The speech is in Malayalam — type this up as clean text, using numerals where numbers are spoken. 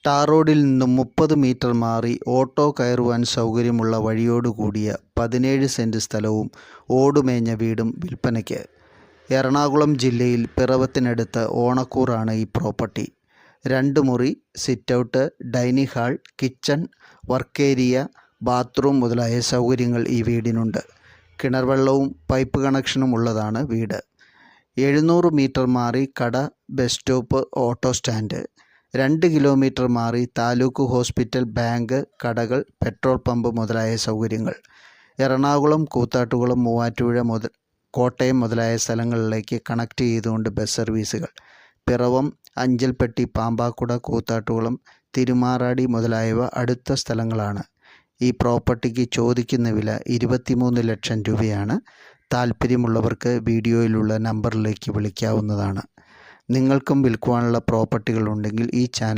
ടാർ റോഡിൽ നിന്നും 30 മീറ്റർ മാറി ഓട്ടോ കയറുവാൻ സൗകര്യമുള്ള വഴിയോടുകൂടിയ 17 സെൻറ് സ്ഥലവും ഓടുമേഞ്ഞ വീടും വിൽപ്പനയ്ക്ക്. എറണാകുളം ജില്ലയിൽ പിറവത്തിനടുത്ത് ഓണക്കൂറാണ് ഈ പ്രോപ്പർട്ടി. 2 മുറി, sitout, dining hall, kitchen, work area, bathroom മുതലായ സൗകര്യങ്ങൾ ഈ വീടിനുണ്ട്. കിണർ വെള്ളവും പൈപ്പ് കണക്ഷനും ഉള്ളതാണ് വീട്. 700 മീറ്റർ മാറി കട, bus stop, auto stand. 2 kilometre മാറി താലൂക്ക് ഹോസ്പിറ്റൽ, ബാങ്ക്, കടകൾ, പെട്രോൾ പമ്പ് മുതലായ സൗകര്യങ്ങൾ. എറണാകുളം, കൂത്താട്ടുകുളം, മൂവാറ്റുപുഴ, കോട്ടയം മുതലായ സ്ഥലങ്ങളിലേക്ക് കണക്ട് ചെയ്തുകൊണ്ട് ബസ് സർവീസുകൾ. പിറവം, അഞ്ചൽപ്പെട്ടി, പാമ്പാക്കുട, കൂത്താട്ടുകുളം, തിരുമാറാടി മുതലായവ അടുത്ത സ്ഥലങ്ങളാണ്. ഈ പ്രോപ്പർട്ടിക്ക് ചോദിക്കുന്ന വില 23 ലക്ഷം രൂപയാണ്. താല്പര്യമുള്ളവർക്ക് വീഡിയോയിലുള്ള നമ്പറിലേക്ക് വിളിക്കാവുന്നതാണ്. നിങ്ങൾക്കും വിൽക്കുവാനുള്ള പ്രോപ്പർട്ടികൾ ഉണ്ടെങ്കിൽ ഈ ചാനൽ